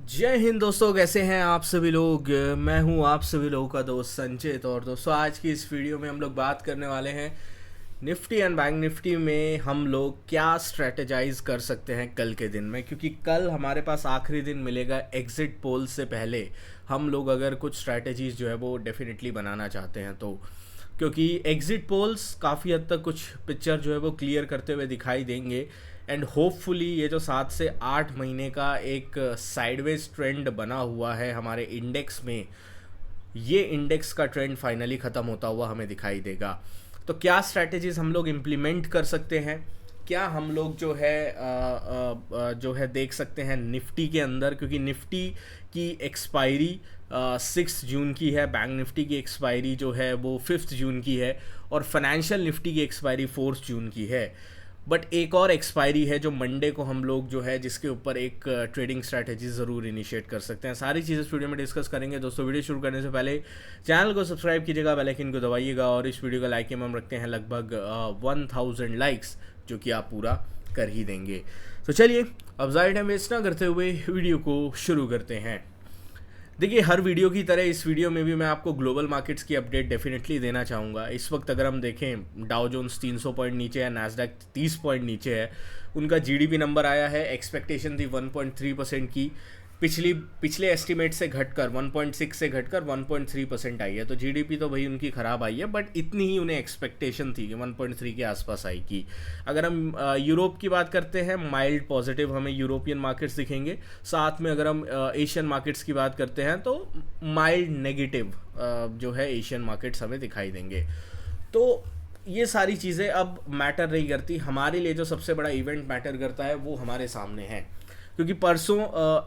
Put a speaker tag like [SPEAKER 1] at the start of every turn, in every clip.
[SPEAKER 1] जय हिंद दोस्तों, कैसे हैं आप सभी लोग। मैं हूं आप सभी लोगों का दोस्त संचित। और दोस्तों, आज की इस वीडियो में हम लोग बात करने वाले हैं निफ्टी एंड बैंक निफ्टी में हम लोग क्या स्ट्रेटेजाइज कर सकते हैं कल के दिन में, क्योंकि कल हमारे पास आखिरी दिन मिलेगा एग्जिट पोल से पहले। हम लोग अगर कुछ स्ट्रेटेजीज जो है वो डेफिनेटली बनाना चाहते हैं तो, क्योंकि एग्जिट पोल्स काफ़ी हद तक कुछ पिक्चर जो है वो क्लियर करते हुए दिखाई देंगे। एंड होपफुली ये जो 7 से 8 महीने का एक साइडवेज ट्रेंड बना हुआ है हमारे इंडेक्स में, ये इंडेक्स का ट्रेंड फाइनली ख़त्म होता हुआ हमें दिखाई देगा। तो क्या स्ट्रैटेजीज हम लोग इम्प्लीमेंट कर सकते हैं, क्या हम लोग जो है देख सकते हैं निफ्टी के अंदर, क्योंकि निफ्टी की एक्सपायरी 6 जून की है, बैंक निफ्टी की एक्सपायरी जो है वो 5 जून की है, और फाइनेंशियल निफ्टी की एक्सपायरी 4 जून की है। बट एक और एक्सपायरी है जो मंडे को हम लोग जो है जिसके ऊपर एक ट्रेडिंग स्ट्रैटेजी ज़रूर इनिशिएट कर सकते हैं। सारी चीज़ें इस वीडियो में डिस्कस करेंगे। दोस्तों, वीडियो शुरू करने से पहले चैनल को सब्सक्राइब कीजिएगा, बेल आइकन को दबाइएगा, और इस वीडियो का लाइक हम रखते हैं लगभग 1000 लाइक्स, जो कि आप पूरा कर ही देंगे। तो चलिए अब ज़्यादा टाइम वेस्ट ना करते हुए वीडियो को शुरू करते हैं। देखिए, हर वीडियो की तरह इस वीडियो में भी मैं आपको ग्लोबल मार्केट्स की अपडेट डेफिनेटली देना चाहूँगा। इस वक्त अगर हम देखें, डाउ जोन्स 300 पॉइंट नीचे है, नैस्डैक 30 पॉइंट नीचे है। उनका जीडीपी नंबर आया है, एक्सपेक्टेशन थी 1.3% की, पिछले एस्टिमेट से घटकर 1.6 से घटकर 1.3% आई है। तो जीडीपी तो भाई उनकी ख़राब आई है, बट इतनी ही उन्हें एक्सपेक्टेशन थी कि 1.3 के आसपास आएगी। अगर हम यूरोप की बात करते हैं, माइल्ड पॉजिटिव हमें यूरोपियन मार्केट्स दिखेंगे। साथ में अगर हम एशियन मार्केट्स की बात करते हैं तो माइल्ड नेगेटिव जो है एशियन मार्केट्स हमें दिखाई देंगे। तो ये सारी चीज़ें अब मैटर नहीं करती। हमारे लिए जो सबसे बड़ा इवेंट मैटर करता है वो हमारे सामने है, क्योंकि परसों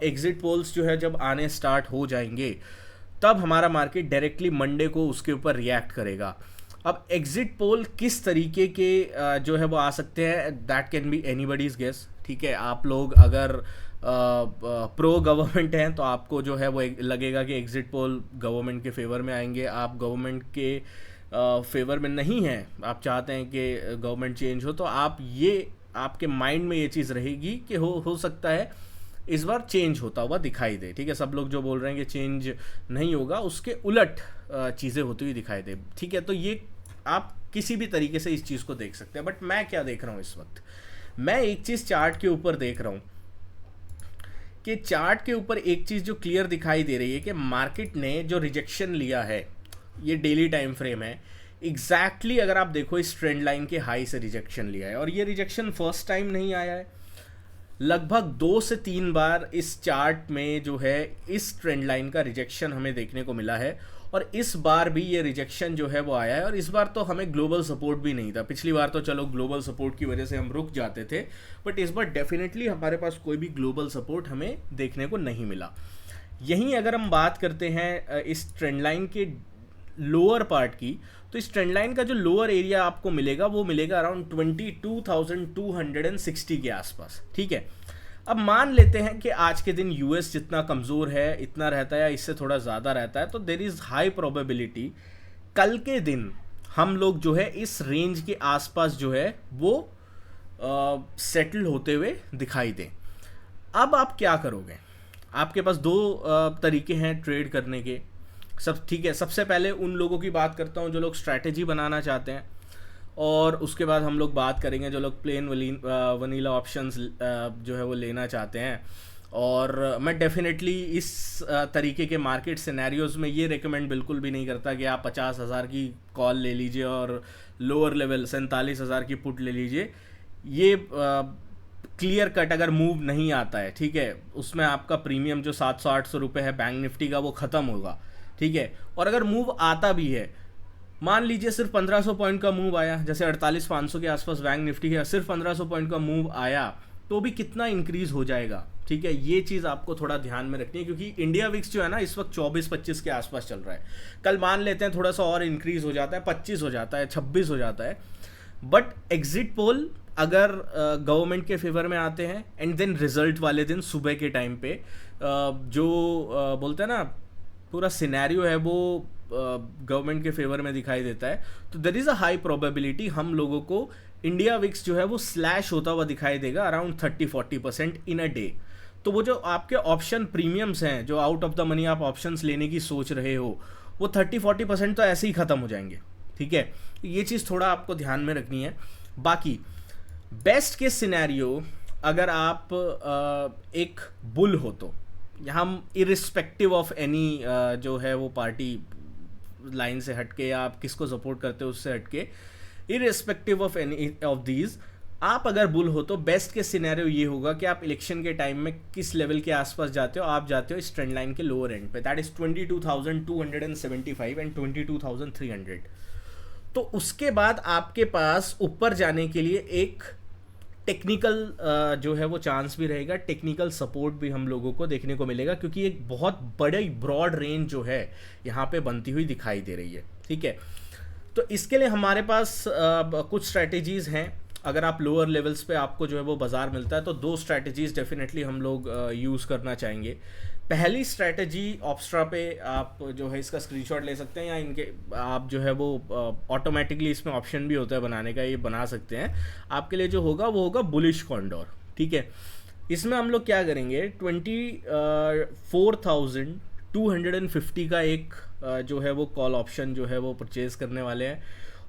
[SPEAKER 1] एग्जिट पोल्स जो है जब आने स्टार्ट हो जाएंगे, तब हमारा मार्केट डायरेक्टली मंडे को उसके ऊपर रिएक्ट करेगा। अब एग्जिट पोल किस तरीके के जो है वो आ सकते हैं, that can be anybody's guess. ठीक है, आप लोग अगर प्रो गवर्नमेंट हैं तो आपको जो है वो लगेगा कि एग्जिट पोल गवर्नमेंट के फेवर में आएंगे। आप गवर्नमेंट के फेवर में नहीं हैं, आप चाहते हैं कि गवर्नमेंट चेंज हो, तो आप ये आपके माइंड में ये चीज़ रहेगी कि हो सकता है इस बार चेंज होता हुआ दिखाई दे। ठीक है, सब लोग जो बोल रहे हैं कि चेंज नहीं होगा, उसके उलट चीज़ें होती हुई दिखाई दे। ठीक है, तो ये आप किसी भी तरीके से इस चीज़ को देख सकते हैं। बट मैं क्या देख रहा हूँ इस वक्त, मैं एक चीज़ चार्ट के ऊपर देख रहा हूँ कि चार्ट के ऊपर एक चीज़ जो क्लियर दिखाई दे रही है कि मार्केट ने जो रिजेक्शन लिया है, ये डेली टाइम फ्रेम है, एग्जैक्टली अगर आप देखो इस ट्रेंड लाइन के हाई से रिजेक्शन लिया है। और ये रिजेक्शन फर्स्ट टाइम नहीं आया है, लगभग 2 से 3 बार इस चार्ट में जो है इस ट्रेंड लाइन का रिजेक्शन हमें देखने को मिला है। और इस बार भी ये रिजेक्शन जो है वो आया है, और इस बार तो हमें ग्लोबल सपोर्ट भी नहीं था। पिछली बार तो चलो ग्लोबल सपोर्ट की वजह से हम रुक जाते थे, बट इस बार डेफिनेटली हमारे पास कोई भी ग्लोबल सपोर्ट हमें देखने को नहीं मिला। यहीं अगर हम बात करते हैं इस ट्रेंड लाइन के लोअर पार्ट की, तो इस ट्रेंड लाइन का जो लोअर एरिया आपको मिलेगा वो मिलेगा अराउंड 22,260 के आसपास। ठीक है, अब मान लेते हैं कि आज के दिन यूएस जितना कमज़ोर है, इतना रहता है या इससे थोड़ा ज़्यादा रहता है, तो देर इज़ हाई प्रोबेबिलिटी कल के दिन हम लोग जो है इस रेंज के आसपास जो है वो सेटल होते हुए दिखाई दें। अब आप क्या करोगे, आपके पास दो तरीके हैं ट्रेड करने के। सब ठीक है, सबसे पहले उन लोगों की बात करता हूँ जो लोग स्ट्रैटेजी बनाना चाहते हैं, और उसके बाद हम लोग बात करेंगे जो लोग प्लेन वनीला ऑप्शंस जो है वो लेना चाहते हैं। और मैं डेफिनेटली इस तरीके के मार्केट सिनेरियोज में ये रेकमेंड बिल्कुल भी नहीं करता कि आप 50,000 की कॉल ले लीजिए और लोअर लेवल 47,000 की पुट ले लीजिए। ये क्लियर कट अगर मूव नहीं आता है, ठीक है, उसमें आपका प्रीमियम जो 700-800 रुपये है बैंक निफ्टी का वो ख़त्म होगा। ठीक है, और अगर मूव आता भी है, मान लीजिए सिर्फ 1500 पॉइंट का मूव आया, जैसे 48,500 के आसपास बैंक निफ्टी है, सिर्फ 1500 पॉइंट का मूव आया तो भी कितना इंक्रीज हो जाएगा। ठीक है, ये चीज़ आपको थोड़ा ध्यान में रखनी है, क्योंकि इंडिया विक्स जो है ना इस वक्त 24-25 के आसपास चल रहा है। कल मान लेते हैं थोड़ा सा और इंक्रीज हो जाता है, 25 हो जाता है, 26 हो जाता है, बट एग्जिट पोल अगर गवर्नमेंट के फेवर में आते हैं एंड देन रिजल्ट वाले दिन सुबह के टाइम पे जो बोलते हैं ना पूरा सिनेरियो है वो गवर्नमेंट के फेवर में दिखाई देता है, तो there is a high probability हम लोगों को इंडिया विक्स जो है वो स्लैश होता हुआ दिखाई देगा अराउंड 30-40% इन अ डे। तो वो जो आपके ऑप्शन प्रीमियम्स हैं, जो आउट ऑफ द मनी आप ऑप्शंस लेने की सोच रहे हो, वो 30-40% तो ऐसे ही ख़त्म हो जाएंगे। ठीक है, ये चीज़ थोड़ा आपको ध्यान में रखनी है। बाकी बेस्ट केस सिनेरियो, अगर आप एक बुल हो तो यहाँ हम इरिस्पेक्टिव ऑफ एनी जो है वो पार्टी लाइन से हटके या आप किसको सपोर्ट करते हो उससे हटके, irrespective of any of these, आप अगर बुल हो तो बेस्ट के सिनेरियो ये होगा कि आप इलेक्शन के टाइम में किस लेवल के आसपास जाते हो, आप जाते हो इस ट्रेंड लाइन के लोअर एंड पे, दैट इज 22,275 एंड 22,300। तो उसके बाद आपके पास ऊपर जाने के लिए एक टेक्निकल जो है वो चांस भी रहेगा, टेक्निकल सपोर्ट भी हम लोगों को देखने को मिलेगा, क्योंकि एक बहुत बड़ी ब्रॉड रेंज जो है यहाँ पे बनती हुई दिखाई दे रही है। ठीक है, तो इसके लिए हमारे पास कुछ स्ट्रैटेजीज हैं। अगर आप लोअर लेवल्स पे आपको जो है वो बाजार मिलता है तो दो स्ट्रैटेजीज डेफिनेटली हम लोग यूज़ करना चाहेंगे। पहली स्ट्रैटेजी ऑप्स्ट्रा पे आप जो है इसका स्क्रीनशॉट ले सकते हैं, या इनके आप जो है वो ऑटोमेटिकली इसमें ऑप्शन भी होता है बनाने का, ये बना सकते हैं। आपके लिए जो होगा वो होगा बुलिश कॉन्डोर। ठीक है, इसमें हम लोग क्या करेंगे, 24,250 का एक जो है वो कॉल ऑप्शन जो है वो परचेज़ करने वाले हैं,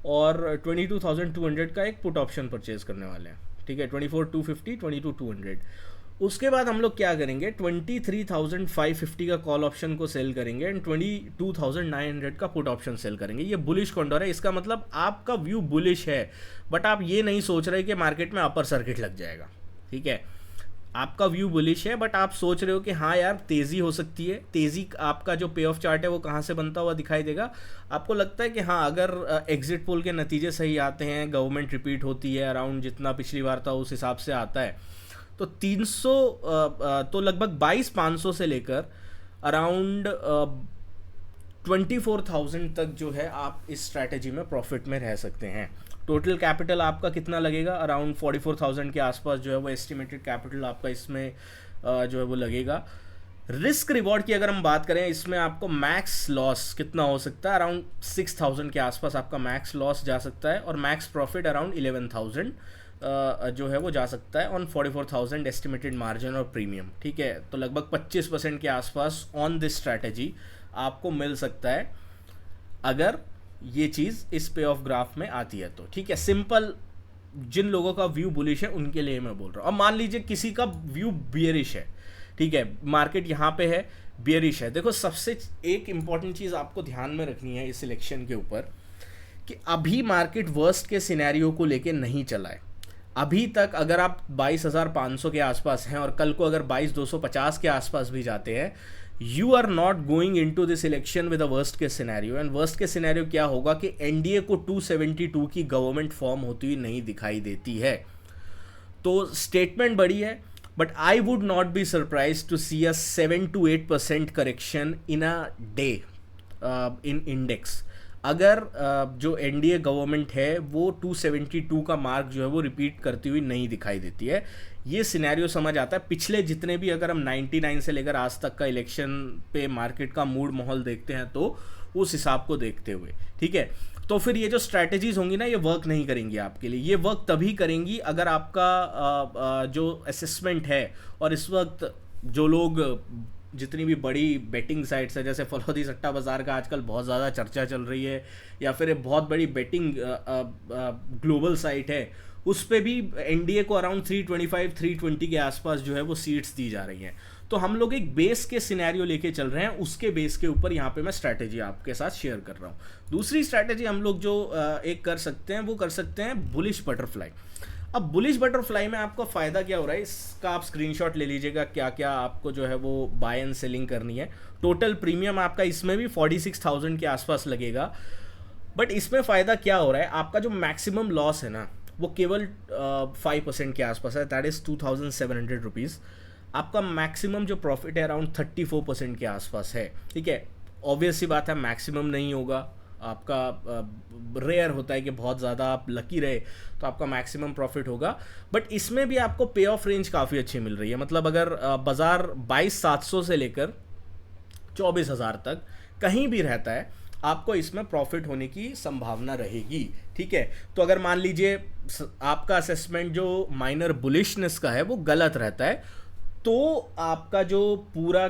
[SPEAKER 1] और 22,200 का एक पुट ऑप्शन परचेज़ करने वाले हैं। ठीक है, 24,250, 22,200। उसके बाद हम लोग क्या करेंगे, 23,550 का कॉल ऑप्शन को सेल करेंगे एंड 22,900 का पुट ऑप्शन सेल करेंगे। ये बुलिश कॉन्डोर है, इसका मतलब आपका व्यू बुलिश है, बट आप ये नहीं सोच रहे कि मार्केट में अपर सर्किट लग जाएगा। ठीक है, आपका व्यू बुलिश है, बट आप सोच रहे हो कि हाँ यार तेज़ी हो सकती है। तेज़ी आपका जो पे ऑफ चार्ट है वो कहाँ से बनता हुआ दिखाई देगा, आपको लगता है कि हाँ अगर एग्जिट पोल के नतीजे सही आते हैं, गवर्नमेंट रिपीट होती है, अराउंड जितना पिछली बार था उस हिसाब से आता है, तो 300 तो लगभग 22,500 से लेकर अराउंड 24,000 तक जो है आप इस स्ट्रैटेजी में प्रॉफिट में रह सकते हैं। टोटल कैपिटल आपका कितना लगेगा, अराउंड 44,000 के आसपास जो है वो एस्टिमेटेड कैपिटल आपका इसमें जो है वो लगेगा। रिस्क रिवॉर्ड की अगर हम बात करें, इसमें आपको मैक्स लॉस कितना हो सकता है, अराउंड 6,000 के आसपास आपका मैक्स लॉस जा सकता है, और मैक्स प्रॉफिट अराउंड 11,000 जो है वो जा सकता है ऑन 44,000 एस्टिमेटेड मार्जिन और प्रीमियम। ठीक है, तो लगभग 25% के आसपास ऑन दिस स्ट्रैटेजी आपको मिल सकता है अगर ये चीज़ इस पे ऑफ ग्राफ में आती है तो। ठीक है, सिंपल जिन लोगों का व्यू बुलिश है उनके लिए मैं बोल रहा हूँ। अब मान लीजिए किसी का व्यू बियरिश है, ठीक है, मार्केट यहाँ पे है, बियरिश है। देखो, सबसे एक इम्पॉर्टेंट चीज़ आपको ध्यान में रखनी है इस सिलेक्शन के ऊपर, कि अभी मार्केट वर्स्ट के सिनेरियो को लेके नहीं चला है। अभी तक अगर आप 22,500 के आसपास हैं और कल को अगर 22,250 के आसपास भी जाते हैं, you are not going into this election with a worst case scenario. And worst case scenario क्या होगा कि एनडीए को 272 की गवर्नमेंट फॉर्म होती हुई नहीं दिखाई देती है। तो स्टेटमेंट बड़ी है, but I would not be surprise to see a 7 to 8% correction in a day in index, अगर जो एनडीए गवर्नमेंट है वो 272 का मार्क जो है वो रिपीट करती हुई नहीं दिखाई देती है। ये सिनेरियो समझ आता है। पिछले जितने भी अगर हम 99 से लेकर आज तक का इलेक्शन पे मार्केट का मूड माहौल देखते हैं तो उस हिसाब को देखते हुए, ठीक है, तो फिर ये जो स्ट्रैटेजीज होंगी ना, ये वर्क नहीं करेंगी आपके लिए। ये वर्क तभी करेंगी अगर आपका जो असेसमेंट है, और इस वक्त जो लोग जितनी भी बड़ी बेटिंग साइट्स है, जैसे फलौदी सट्टा बाज़ार का आजकल बहुत ज़्यादा चर्चा चल रही है, या फिर एक बहुत बड़ी बेटिंग ग्लोबल साइट है, उस पे भी एनडीए को अराउंड 325-320 के आसपास जो है वो सीट्स दी जा रही हैं। तो हम लोग एक बेस के सिनेरियो लेके चल रहे हैं, उसके बेस के ऊपर यहाँ पे मैं स्ट्रैटेजी आपके साथ शेयर कर रहा हूँ। दूसरी स्ट्रैटेजी हम लोग जो एक कर सकते हैं वो कर सकते हैं बुलिश बटरफ्लाई। अब बुलिश बटरफ्लाई में आपका फ़ायदा क्या हो रहा है, इसका आप स्क्रीनशॉट ले लीजिएगा, क्या क्या आपको जो है वो बाय एंड सेलिंग करनी है। टोटल प्रीमियम आपका इसमें भी 46,000 के आसपास लगेगा, बट इसमें फ़ायदा क्या हो रहा है, आपका जो मैक्सिमम लॉस है ना वो केवल 5% के आसपास है, दैट इज़ 2,700 रुपीज़। आपका मैक्सिमम जो प्रॉफिट है अराउंड 34% के आसपास है। ठीक है, ऑब्वियस सी बात है मैक्सिमम नहीं होगा, आपका रेयर होता है कि बहुत ज़्यादा आप लकी रहे तो आपका मैक्सिमम प्रॉफिट होगा, बट इसमें भी आपको पे ऑफ रेंज काफ़ी अच्छी मिल रही है। मतलब अगर बाज़ार 22,700 से लेकर 24,000 तक कहीं भी रहता है, आपको इसमें प्रॉफिट होने की संभावना रहेगी। ठीक है, तो अगर मान लीजिए आपका असेसमेंट जो माइनर बुलिशनेस का है वो गलत रहता है, तो आपका जो पूरा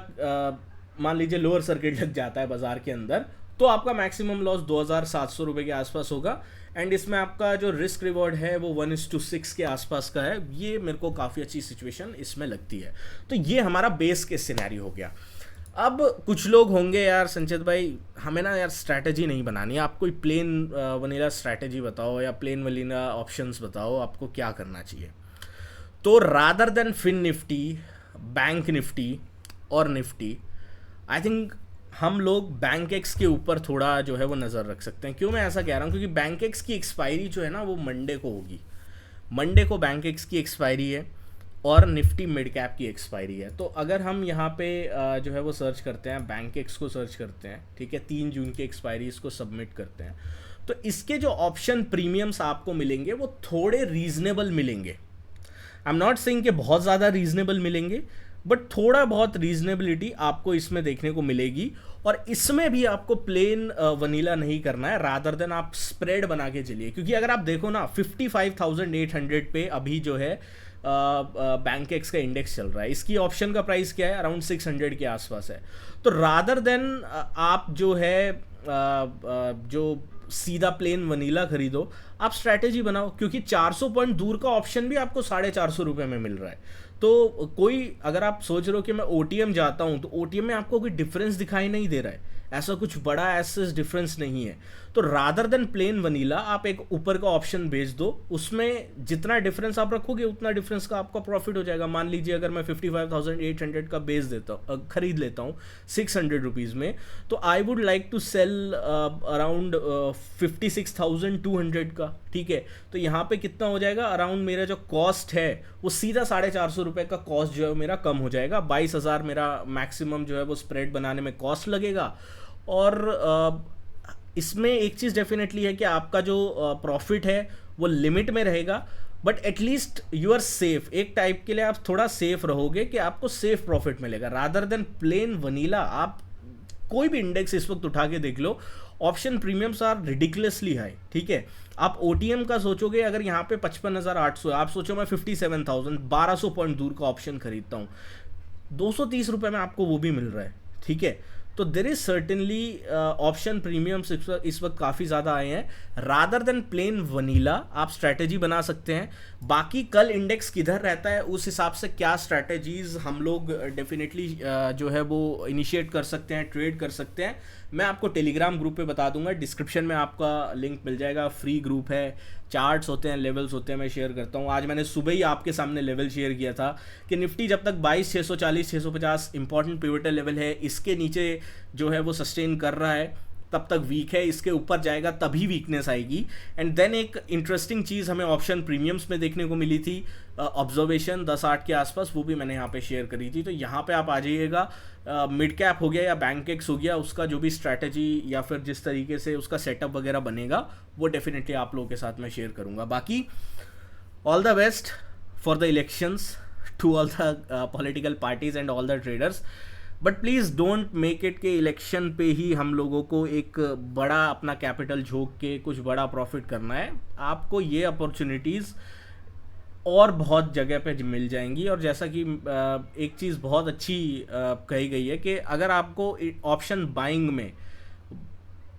[SPEAKER 1] मान लीजिए लोअर सर्किट लग जाता है बाजार के अंदर, तो आपका मैक्सिमम लॉस 2700 रुपये के आसपास होगा। एंड इसमें आपका जो रिस्क रिवॉर्ड है वो 1:6 के आसपास का है। ये मेरे को काफ़ी अच्छी सिचुएशन इसमें लगती है। तो ये हमारा बेस केस सिनेरियो हो गया। अब कुछ लोग होंगे यार संचित भाई हमें ना यार स्ट्रैटेजी नहीं बनानी है, आप कोई प्लेन वनीला स्ट्रैटेजी बताओ या प्लेन वनीला ऑप्शंस बताओ, आपको क्या करना चाहिए। तो rather than fin Nifty, bank Nifty और निफ्टी, आई थिंक हम लोग बैंक एक्स के ऊपर थोड़ा जो है वो नज़र रख सकते हैं। क्यों मैं ऐसा कह रहा हूँ, क्योंकि बैंक एक्स की एक्सपायरी जो है ना वो मंडे को होगी। मंडे को बैंक एक्स की एक्सपायरी है और निफ्टी मिड कैप की एक्सपायरी है। तो अगर हम यहाँ पे जो है वो सर्च करते हैं, बैंक एक्स को सर्च करते हैं, ठीक है, 3 जून की एक्सपायरी, इसको सबमिट करते हैं, तो इसके जो ऑप्शन प्रीमियम्स आपको मिलेंगे वो थोड़े रीजनेबल मिलेंगे। आई एम नॉट सेइंग कि बहुत ज़्यादा रीजनेबल मिलेंगे, बट थोड़ा बहुत रीजनेबिलिटी आपको इसमें देखने को मिलेगी। और इसमें भी आपको प्लेन वनीला नहीं करना है, रादर देन आप स्प्रेड बना के चलिए। क्योंकि अगर आप देखो ना 55,800 पे अभी जो है बैंक एक्स का इंडेक्स चल रहा है, इसकी ऑप्शन का प्राइस क्या है, अराउंड 600 के आसपास है। तो रादर देन आप जो है जो सीधा प्लेन वनीला खरीदो, आप स्ट्रैटेजी बनाओ। क्योंकि 400 पॉइंट दूर का ऑप्शन भी आपको 450 रुपये में मिल रहा है। तो कोई अगर आप सोच रहे हो कि मैं ओटीएम जाता हूँ, तो ओटीएम में आपको कोई डिफरेंस दिखाई नहीं दे रहा है, ऐसा कुछ बड़ा ऐसा डिफरेंस नहीं है। तो रादर देन प्लेन वनीला आप एक ऊपर का ऑप्शन भेज दो, उसमें जितना डिफरेंस आप रखोगे उतना डिफरेंस का आपका प्रॉफिट हो जाएगा। मान लीजिए अगर मैं 55,800 का बेच देता हूँ, खरीद लेता हूँ 600 रुपीज़ में, तो I would like to sell around 56,200 का, ठीक है। तो यहाँ पे कितना हो जाएगा, अराउंड मेरा जो कॉस्ट है वो सीधा 450 रुपये का कॉस्ट जो है मेरा कम हो जाएगा। 22,000 मेरा मैक्सिमम जो है वो स्प्रेड बनाने में कॉस्ट लगेगा। और इसमें एक चीज़ डेफिनेटली है कि आपका जो प्रॉफिट है वो लिमिट में रहेगा, but at least you are safe. एक टाइप के लिए आप थोड़ा सेफ रहोगे कि आपको सेफ प्रॉफिट मिलेगा, रादर देन प्लेन वनीला। आप कोई भी इंडेक्स इस वक्त उठा के देख लो, option premiums are ridiculously high, ठीक है। आप ओटीएम का सोचोगे, अगर यहाँ पे 55,800 है, आप सोचो मैं 57,000 1200 पॉइंट दूर का ऑप्शन खरीदता हूँ, 230 रुपये में आपको वो भी मिल रहा है, ठीक है। तो there is certainly option premiums इस वक्त काफ़ी ज़्यादा आए हैं। रादर देन प्लेन वनीला आप स्ट्रैटेजी बना सकते हैं। बाकी कल इंडेक्स किधर रहता है उस हिसाब से क्या स्ट्रैटेजीज हम लोग डेफिनेटली जो है वो इनिशिएट कर सकते हैं, ट्रेड कर सकते हैं, मैं आपको टेलीग्राम ग्रुप पे बता दूंगा। डिस्क्रिप्शन में आपका लिंक मिल जाएगा, फ्री ग्रुप है, चार्ट्स होते हैं, लेवल्स होते हैं, मैं शेयर करता हूँ। आज मैंने सुबह ही आपके सामने लेवल शेयर किया था कि निफ्टी जब तक 22,640 650 इंपॉर्टेंट पिवटल लेवल है, इसके नीचे जो है वो सस्टेन कर रहा है, तब तक वीक है। इसके ऊपर जाएगा तभी वीकनेस आएगी। एंड देन एक इंटरेस्टिंग चीज़ हमें ऑप्शन प्रीमियम्स में देखने को मिली थी, ऑब्जर्वेशन 10-8 के आसपास, वो भी मैंने यहाँ पे शेयर करी थी। तो यहाँ पे आप आ जाइएगा। मिड कैप हो गया या बैंक एक्स हो गया, उसका जो भी स्ट्रैटेजी या फिर जिस तरीके से उसका सेटअप वगैरह बनेगा वो डेफिनेटली आप लोगों के साथ मैं शेयर करूँगा। बाकी all the best for the elections to all the political parties and all the traders, but please don't make it के इलेक्शन पे ही हम लोगों को एक बड़ा अपना कैपिटल झोंक के कुछ बड़ा प्रॉफिट करना है। आपको ये अपॉर्चुनिटीज़ और बहुत जगह पे मिल जाएंगी। और जैसा कि एक चीज़ बहुत अच्छी कही गई है कि अगर आपको ऑप्शन बाइंग में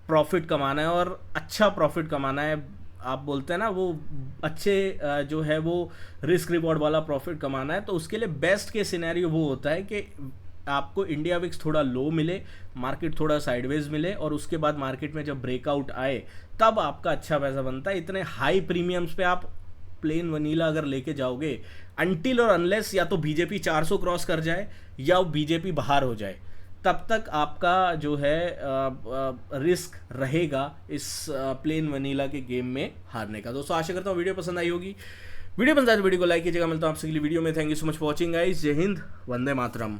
[SPEAKER 1] प्रॉफिट कमाना है और अच्छा प्रॉफिट कमाना है, आप बोलते हैं ना वो अच्छे जो है वो रिस्क रिवॉर्ड वाला प्रॉफिट कमाना है, तो उसके लिए बेस्ट के सिनेरियो वो होता है कि आपको इंडिया विक्स थोड़ा लो मिले, मार्केट थोड़ा साइडवेज मिले, और उसके बाद मार्केट में जब ब्रेकआउट आए तब आपका अच्छा पैसा बनता है। इतने हाई प्रीमियम्स पे आप प्लेन वनीला अगर लेके जाओगे, अनटिल और अनलेस या तो बीजेपी 400 क्रॉस कर जाए या बीजेपी बाहर हो जाए, तब तक आपका जो है रिस्क रहेगा इस प्लेन वनीला के गेम में हारने का। दोस्तों आशा करता हूँ वीडियो पसंद आई होगी। वीडियो पसंद आए तो वीडियो को लाइक कीजिएगा। मिलता हूँ आपसे अगली वीडियो में। Thank you so much for watching guys. जय हिंद, वंदे मातरम।